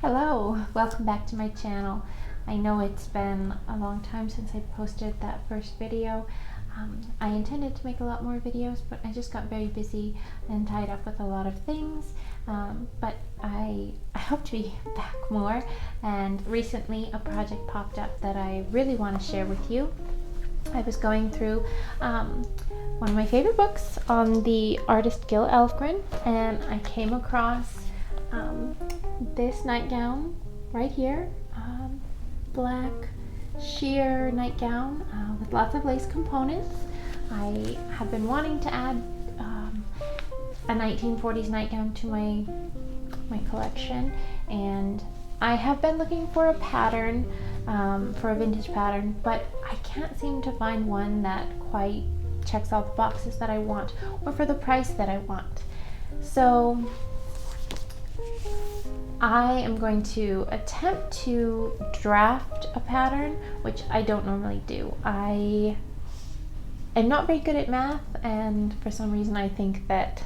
Hello, welcome back to my channel. I know it's been a long time since I posted that first video. I intended to make a lot more videos, but I just got very busy and tied up with a lot of things. But I hope to be back more, and recently a project popped up that I really want to share with you. I was going through one of my favorite books on the artist Gil Elfgren, and I came across this nightgown right here, black sheer nightgown with lots of lace components. I have been wanting to add a 1940s nightgown to my collection, and I have been looking for a pattern, for a vintage pattern, but I can't seem to find one that quite checks all the boxes that I want, or for the price that I want. So I am going to attempt to draft a pattern, which I don't normally do. I am not very good at math, and for some reason I think that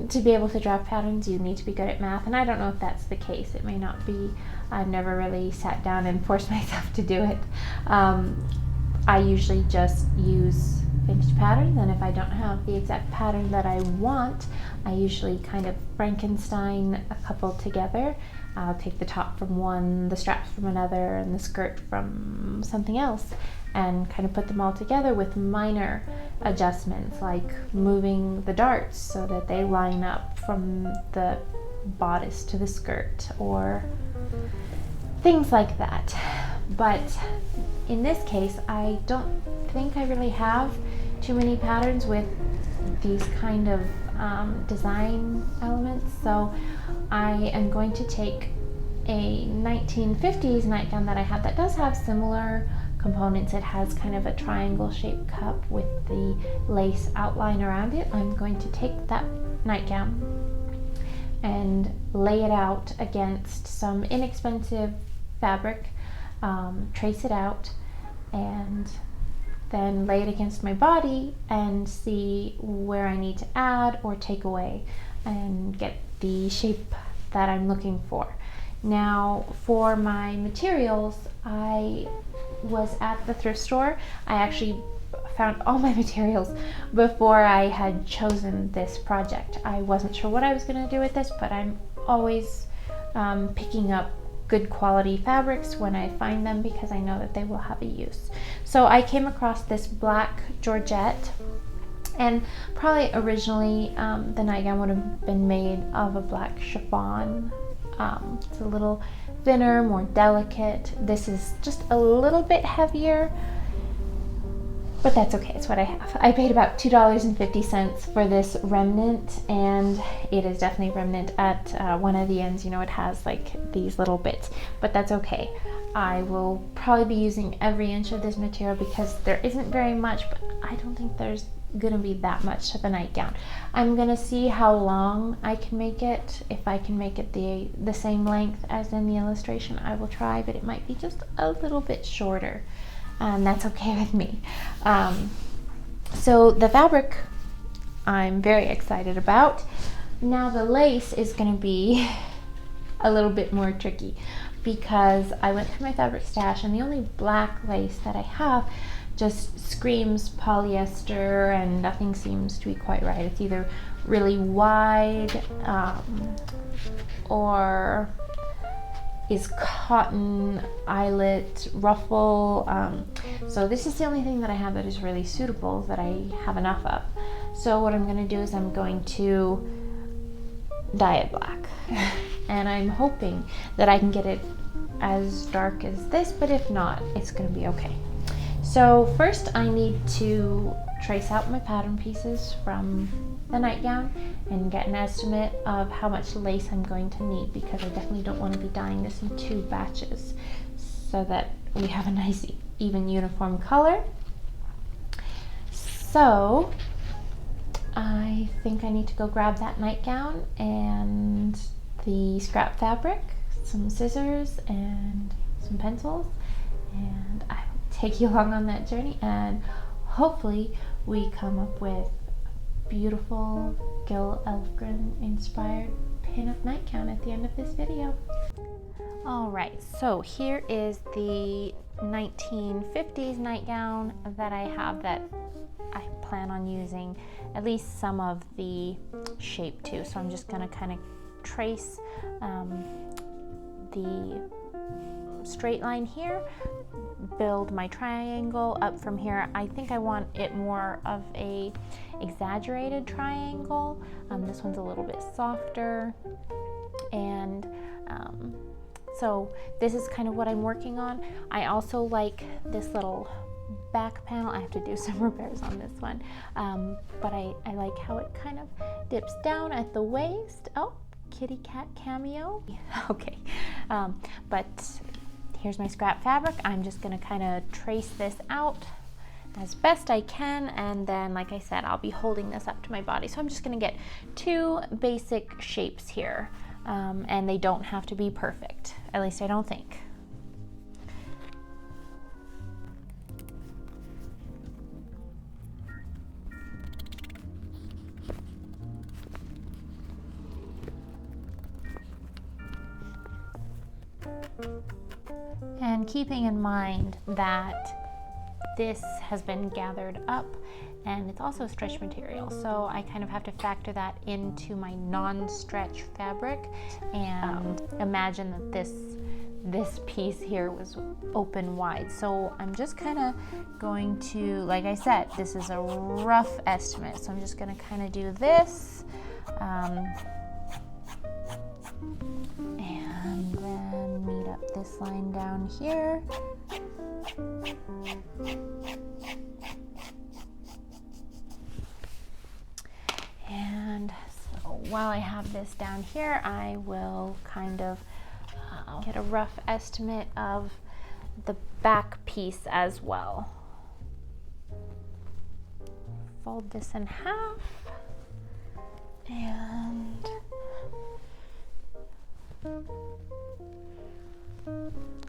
to be able to draft patterns you need to be good at math, and I don't know if that's the case. It may not be. I've never really sat down and forced myself to do it. I usually just use vintage patterns, and if I don't have the exact pattern that I want, I usually kind of Frankenstein a couple together. I'll take the top from one, the straps from another, and the skirt from something else, and kind of put them all together with minor adjustments, like moving the darts so that they line up from the bodice to the skirt, or things like that. But in this case, I don't think I really have too many patterns with these kind of design elements, so I am going to take a 1950s nightgown that I have that does have similar components. It has kind of a triangle shaped cup with the lace outline around it. I'm going to take that nightgown and lay it out against some inexpensive fabric, trace it out, and then lay it against my body and see where I need to add or take away and get the shape that I'm looking for. Now, for my materials, I was at the thrift store. I actually found all my materials before I had chosen this project. I wasn't sure what I was going to do with this, but I'm always picking up good quality fabrics when I find them, because I know that they will have a use. So I came across this black georgette, and probably originally the nightgown would have been made of a black chiffon. It's a little thinner, more delicate. This is just a little bit heavier, but that's okay, it's what I have. I paid about $2.50 for this remnant, and it is definitely remnant at one of the ends. You know, it has like these little bits, but that's okay. I will probably be using every inch of this material because there isn't very much, but I don't think there's gonna be that much to the nightgown. I'm gonna see how long I can make it. If I can make it the same length as in the illustration, I will try, but it might be just a little bit shorter. And that's okay with me. So the fabric I'm very excited about. Now the lace is going to be a little bit more tricky, because I went through my fabric stash and the only black lace that I have just screams polyester, and nothing seems to be quite right. It's either really wide or is cotton, eyelet, ruffle. So this is the only thing that I have that is really suitable, that I have enough of. So what I'm going to do is I'm going to dye it black. And I'm hoping that I can get it as dark as this, but if not, it's going to be okay. So first I need to trace out my pattern pieces from the nightgown and get an estimate of how much lace I'm going to need, because I definitely don't want to be dyeing this in 2 batches, so that we have a nice even uniform color. So I think I need to go grab that nightgown and the scrap fabric, some scissors and some pencils, and I will take you along on that journey, and hopefully we come up with beautiful Gil Elfgren inspired pin-up nightgown at the end of this video. All right, so here is the 1950s nightgown that I have that I plan on using at least some of the shape to. So I'm just gonna kind of trace the straight line here, build my triangle up from here. I think I want it more of a exaggerated triangle. This one's a little bit softer, and so this is kind of what I'm working on. I also like this little back panel. I have to do some repairs on this one, but I like how it kind of dips down at the waist. Oh, kitty cat cameo. Okay, but here's my scrap fabric. I'm just gonna kind of trace this out as best I can, and then, like I said, I'll be holding this up to my body. So I'm just gonna get two basic shapes here, and they don't have to be perfect, at least I don't think. And keeping in mind that this has been gathered up and it's also stretch material, so I kind of have to factor that into my non-stretch fabric, and imagine that this piece here was open wide. So I'm just kind of going to, like I said, this is a rough estimate, so I'm just going to kind of do this, and then meet up this line down here. And so while I have this down here, I will kind of get a rough estimate of the back piece as well. Fold this in half and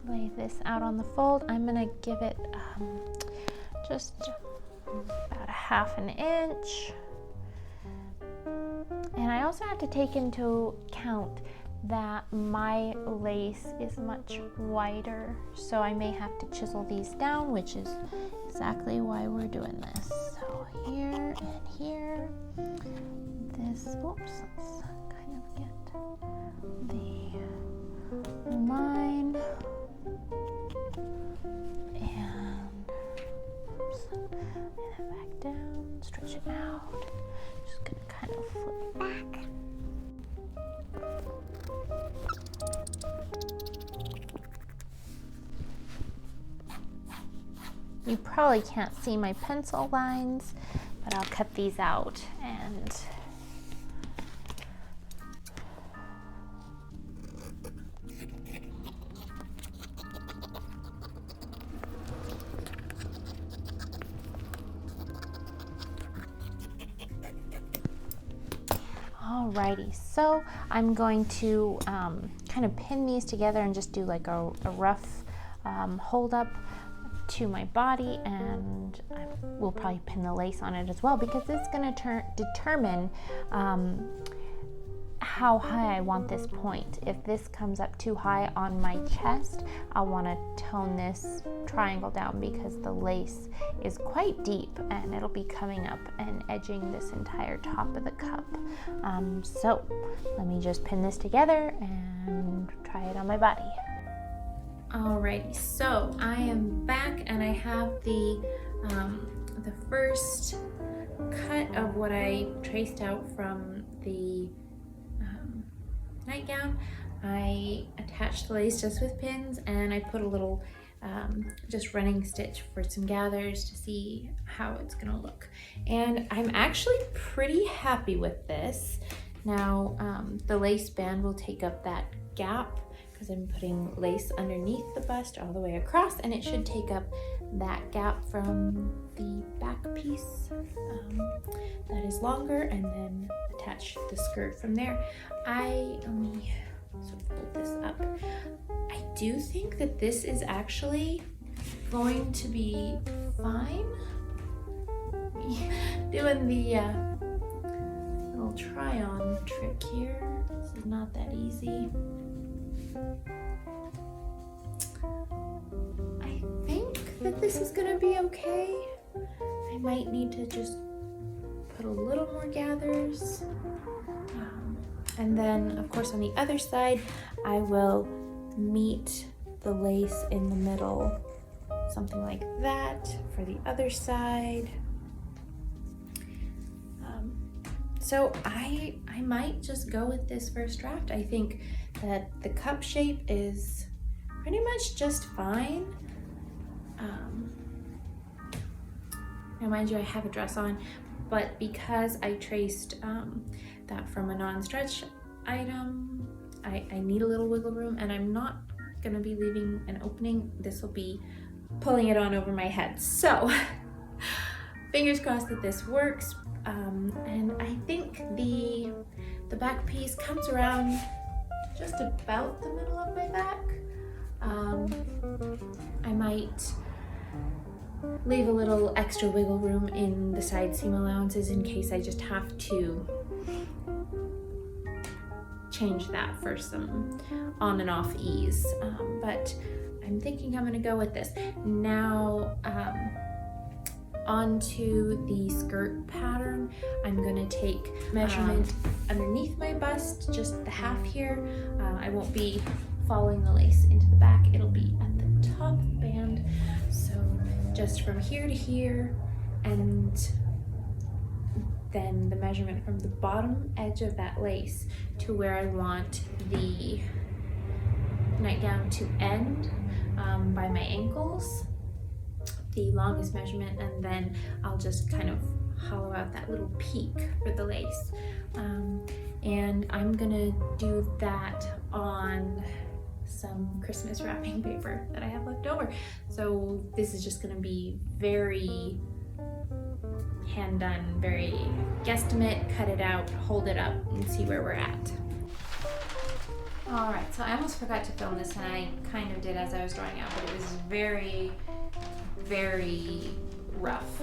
lay this out on the fold. I'm gonna give it just about a ½ inch. And I also have to take into account that my lace is much wider, so I may have to chisel these down, which is exactly why we're doing this. So here and here, this, oops, let's kind of get the line, and oops, and then back down, stretch it out. Just gonna kind of flip back. You probably can't see my pencil lines, but I'll cut these out and alrighty, so I'm going to kind of pin these together and just do like a rough hold up to my body, and I will probably pin the lace on it as well, because it's going to determine how high I want this point. If this comes up too high on my chest, I'll want to tone this triangle down, because the lace is quite deep and it'll be coming up and edging this entire top of the cup. So let me just pin this together and try it on my body. Alrighty, so I am back and I have the first cut of what I traced out from the nightgown. I attached the lace just with pins, and I put a little just running stitch for some gathers to see how it's gonna look. And I'm actually pretty happy with this. Now the lace band will take up that gap, because I'm putting lace underneath the bust all the way across, and it should take up that gap from the back piece that is longer, and then attach the skirt from there. Let me sort of fold this up. I do think that this is actually going to be fine. Doing the little try-on trick here. This is not that easy. I think that this is gonna be okay. I might need to just put a little more gathers. And then, of course, on the other side, I will meet the lace in the middle, something like that for the other side. So I might just go with this first draft. I think that the cup shape is pretty much just fine. Now mind you, I have a dress on, but because I traced that from a non-stretch item, I need a little wiggle room, and I'm not gonna be leaving an opening. This will be pulling it on over my head. So fingers crossed that this works. And I think the back piece comes around just about the middle of my back. I might leave a little extra wiggle room in the side seam allowances in case I just have to change that for some on and off ease. But I'm thinking I'm gonna go with this. Now, onto the skirt pattern, I'm gonna take measurement underneath my bust, just the half here. I won't be following the lace into the back, it'll be at the top band. So just from here to here, and then the measurement from the bottom edge of that lace to where I want the nightgown to end by my ankles, the longest measurement, and then I'll just kind of hollow out that little peak for the lace. And I'm gonna do that on some Christmas wrapping paper that I have left over. So this is just gonna be very hand done, very guesstimate, cut it out, hold it up, and see where we're at. All right, so I almost forgot to film this, and I kind of did as I was drawing out, but it was very, very rough.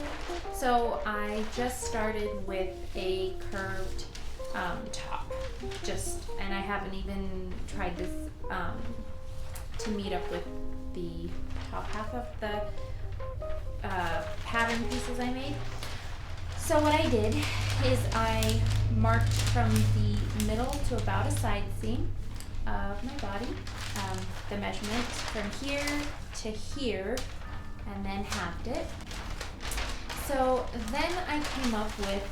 So I just started with a curved top, and I haven't even tried this to meet up with the top half of the pattern pieces I made. So what I did is I marked from the middle to about a side seam of my body, the measurement from here to here, and then halved it. So then I came up with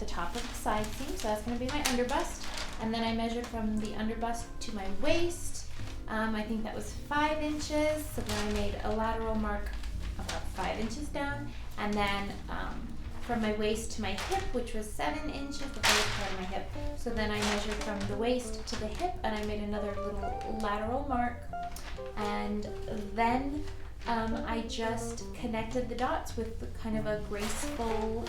the top of the side seam, so that's going to be my underbust, and then I measured from the underbust to my waist. I think that was 5 inches, so then I made a lateral mark about 5 inches down, and then from my waist to my hip, which was 7 inches, the first part of my hip. So then I measured from the waist to the hip, and I made another little lateral mark, and then I just connected the dots with kind of a graceful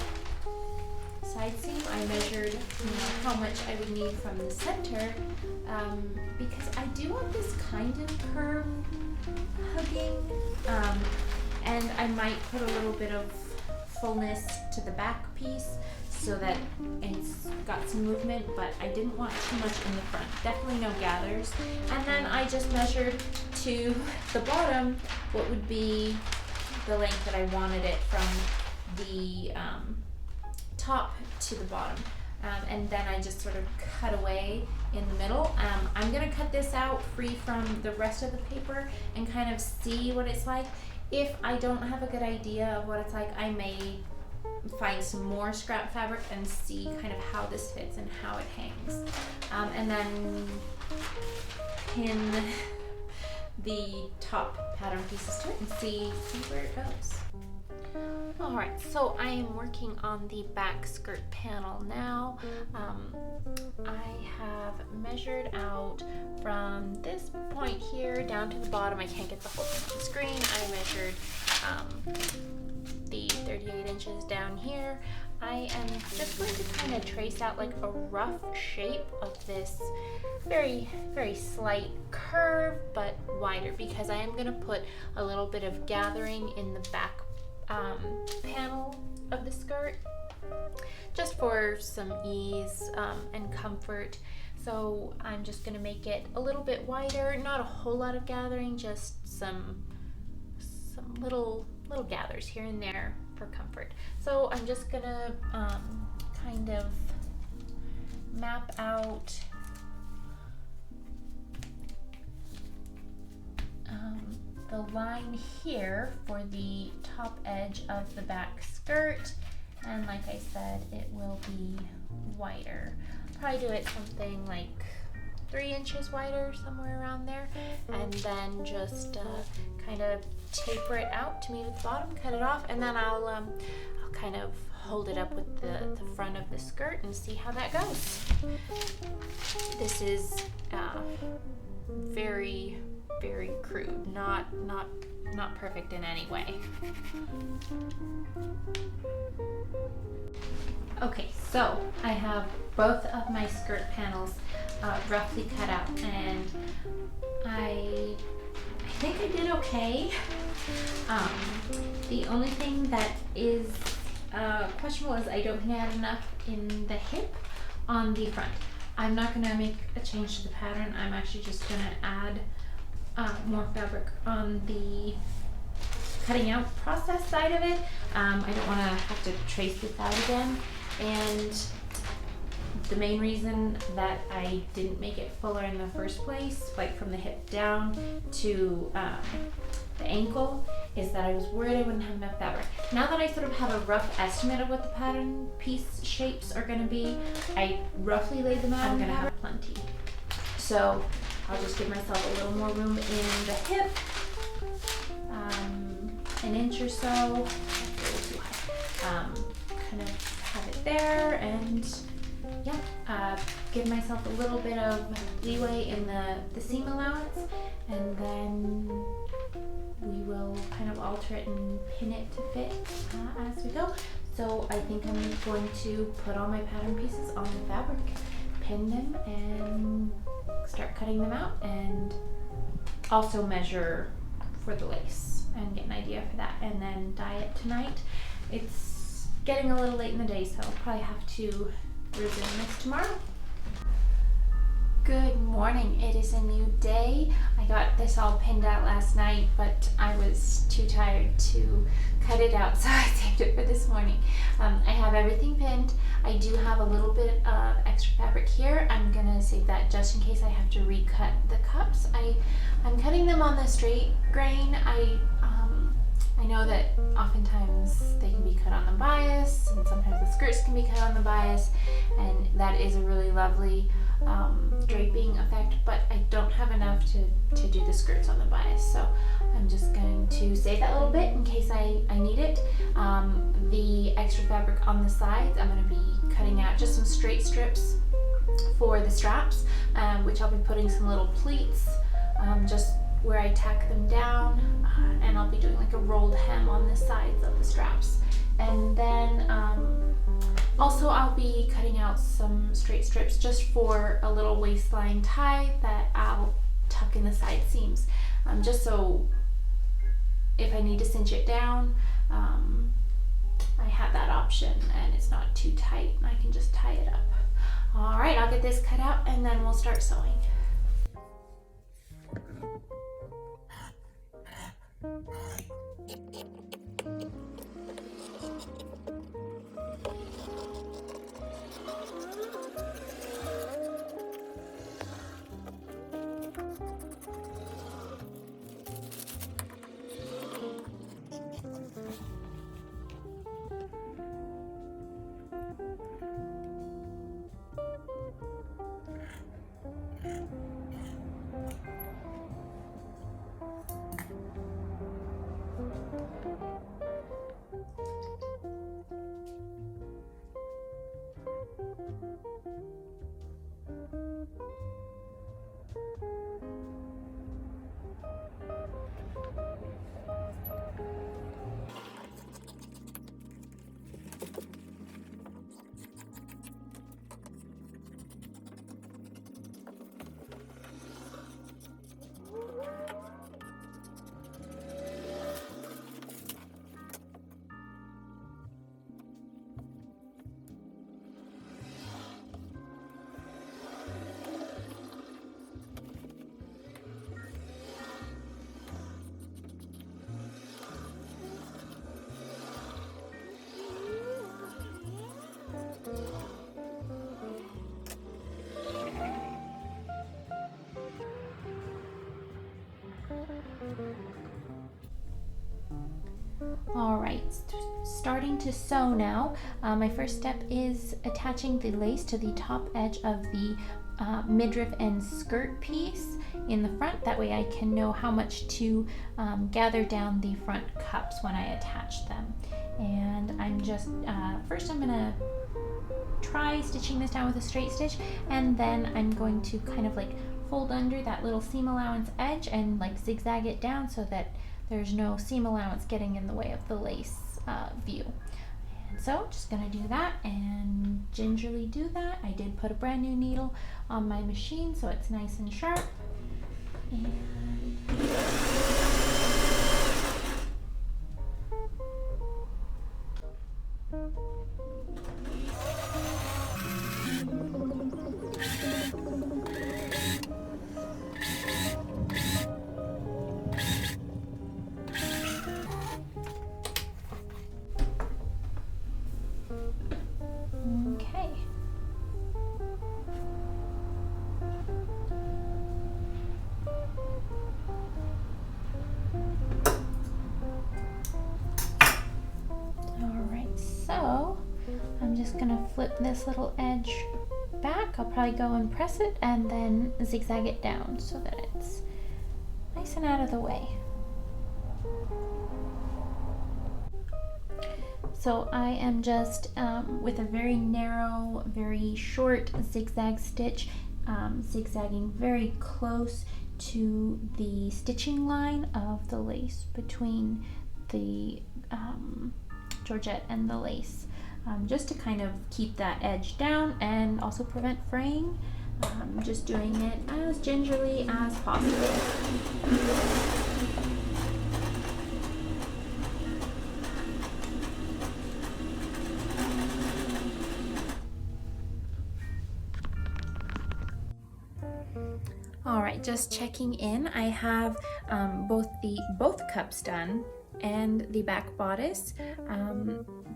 side seam. I measured how much I would need from the center, because I do want this kind of curve hugging, and I might put a little bit of fullness to the back piece so that it's got some movement, but I didn't want too much in the front. Definitely no gathers. And then I just measured to the bottom what would be the length that I wanted it from the top to the bottom. And then I just sort of cut away in the middle. I'm gonna cut this out free from the rest of the paper and kind of see what it's like. If I don't have a good idea of what it's like, I may find some more scrap fabric and see kind of how this fits and how it hangs. And then pin the top pattern pieces to it and see where it goes. Alright, so I am working on the back skirt panel now. I have measured out from this point here down to the bottom. I can't get the whole thing on the screen. I measured the 38 inches down here. I am just going to kind of trace out like a rough shape of this very, very slight curve, but wider, because I am going to put a little bit of gathering in the back panel of the skirt, just for some ease and comfort. So I'm just gonna make it a little bit wider, not a whole lot of gathering, just some little gathers here and there for comfort. So I'm just gonna kind of map out the line here for the top edge of the back skirt, and like I said, it will be wider. Probably do it something like 3 inches wider, somewhere around there, and then just kind of taper it out to meet at the bottom, cut it off, and then I'll kind of hold it up with the front of the skirt and see how that goes. This is very, very crude, not perfect in any way. Okay, so I have both of my skirt panels roughly cut out, and I think I did okay. The only thing that is questionable is I don't think I had enough in the hip on the front. I'm not going to make a change to the pattern. I'm actually just going to add more fabric on the cutting out process side of it. I don't want to have to trace this out again. And the main reason that I didn't make it fuller in the first place, like from the hip down to the ankle, is that I was worried I wouldn't have enough fabric. Now that I sort of have a rough estimate of what the pattern piece shapes are going to be, I roughly laid them out. I'm going to have plenty. So I'll just give myself a little more room in the hip, an inch or so, kind of have it there, and yeah, give myself a little bit of leeway in the seam allowance, and then we will kind of alter it and pin it to fit as we go. So I think I'm going to put all my pattern pieces on the fabric, pin them, and start cutting them out, and also measure for the lace and get an idea for that, and then dye it tonight. It's getting a little late in the day, so I'll probably have to resume this tomorrow. Good morning, it is a new day. I got this all pinned out last night, but I was too tired to cut it out, so I saved it for this morning. I have everything pinned. I do have a little bit of extra fabric here. I'm gonna save that just in case I have to recut the cups. I'm cutting them on the straight grain. I know that oftentimes they can be cut on the bias, and sometimes the skirts can be cut on the bias, and that is a really lovely draping effect, but I don't have enough to do the skirts on the bias, so I'm just going to save that little bit in case I need it. The extra fabric on the sides, I'm going to be cutting out just some straight strips for the straps, which I'll be putting some little pleats just where I tack them down, and I'll be doing like a rolled hem on the sides of the straps. And then also I'll be cutting out some straight strips just for a little waistline tie that I'll tuck in the side seams, just so if I need to cinch it down, I have that option and it's not too tight and I can just tie it up. All right, I'll get this cut out and then we'll start sewing. right, starting to sew now. My first step is attaching the lace to the top edge of the midriff and skirt piece in the front. That way I can know how much to gather down the front cups when I attach them. And I'm just, first I'm gonna try stitching this down with a straight stitch, and then I'm going to kind of like fold under that little seam allowance edge and like zigzag it down so that there's no seam allowance getting in the way of the lace view. And so just gonna do that and gingerly do that. I did put a brand new needle on my machine so it's nice and sharp. And okay. Alright, so I'm just gonna flip this little edge back. I'll probably go and press it and then zigzag it down so that it's nice and out of the way. So I am just with a very narrow, very short zigzag stitch, zigzagging very close to the stitching line of the lace between the georgette and the lace, just to kind of keep that edge down and also prevent fraying. Just doing it as gingerly as possible. All right, just checking in. I have both cups done and the back bodice.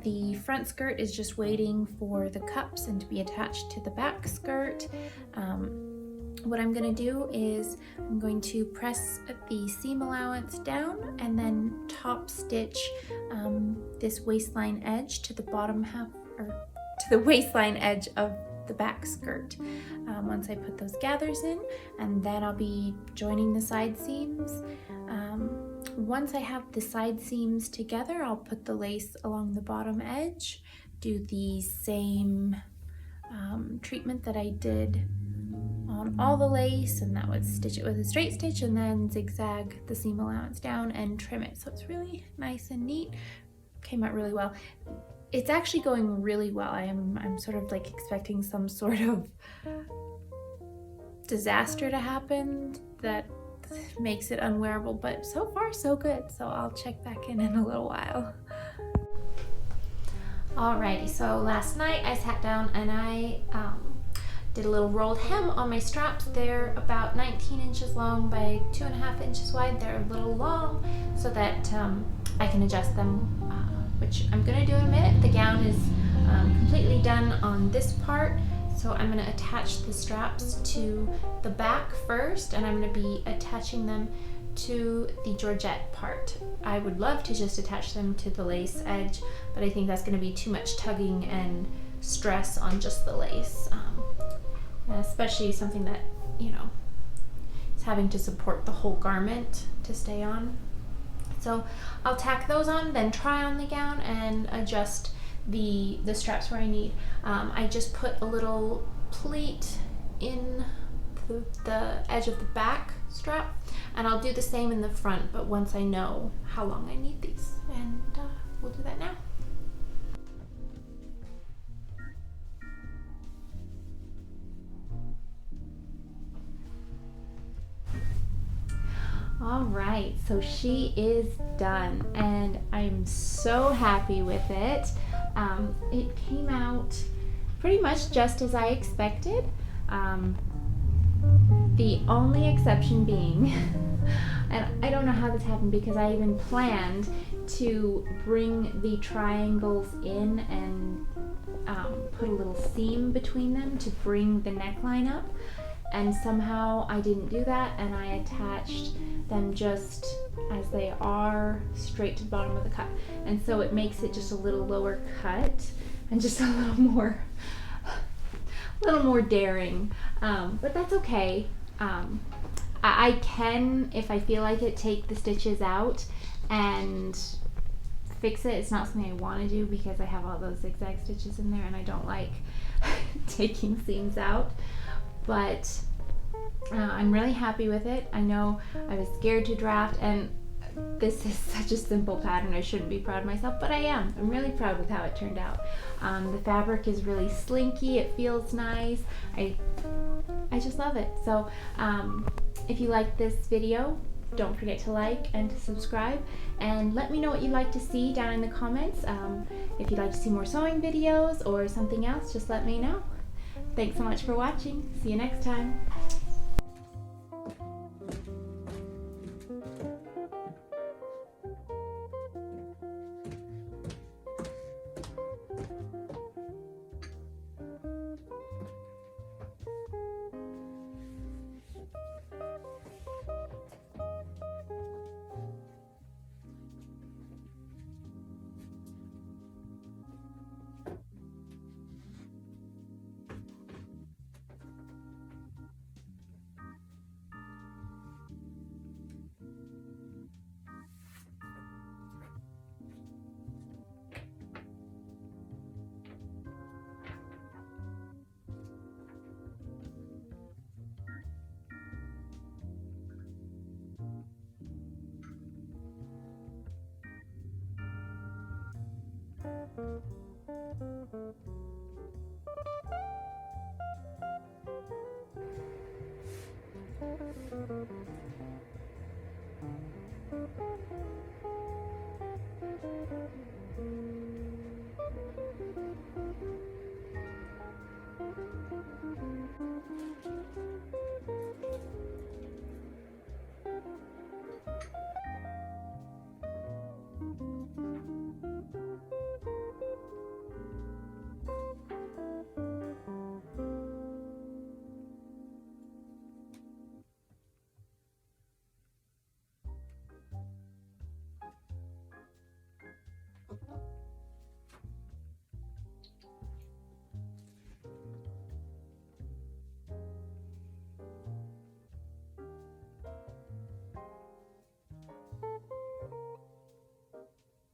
The front skirt is just waiting for the cups and to be attached to the back skirt. What I'm going to do is I'm going to press the seam allowance down and then top stitch this waistline edge to the bottom half, or to the waistline edge of the back skirt once I put those gathers in, and then I'll be joining the side seams. Once I have the side seams together, I'll put the lace along the bottom edge, do the same treatment that I did on all the lace, and that was stitch it with a straight stitch and then zigzag the seam allowance down and trim it. So it's really nice and neat. Came out really well. It's actually going really well. I'm sort of like expecting some sort of disaster to happen that makes it unwearable, but so far so good. So I'll check back in a little while. Alrighty, so last night I sat down and I did a little rolled hem on my straps. They're about 19 inches long by 2.5 inches wide. They're a little long so that I can adjust them, which I'm gonna do in a minute. The gown is completely done on this part, so I'm gonna attach the straps to the back first, and I'm gonna be attaching them to the georgette part. I would love to just attach them to the lace edge, but I think that's gonna be too much tugging and stress on just the lace, and especially something that, you know, is having to support the whole garment to stay on. So I'll tack those on, then try on the gown and adjust the straps where I need. I just put a little pleat in the edge of the back strap, and I'll do the same in the front, but once I know how long I need these, and we'll do that now. All right, so she is done and I'm so happy with it. It came out pretty much just as I expected. The only exception being, and I don't know how this happened because I even planned to bring the triangles in and put a little seam between them to bring the neckline up. and somehow I didn't do that, and I attached them just as they are straight to the bottom of the cup, and so it makes it just a little lower cut and just a little more daring, but that's okay. I can, if I feel like it, take the stitches out and fix it. It's not something I want to do because I have all those zigzag stitches in there and I don't like taking seams out, but I'm really happy with it. I know I was scared to draft, and this is such a simple pattern. I shouldn't be proud of myself, but I am. I'm really proud with how it turned out. The fabric is really slinky. It feels nice. I just love it. So if you like this video, don't forget to like and to subscribe, and let me know what you'd like to see down in the comments. If you'd like to see more sewing videos or something else, just let me know. Thanks so much for watching. See you next time.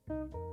Thank you.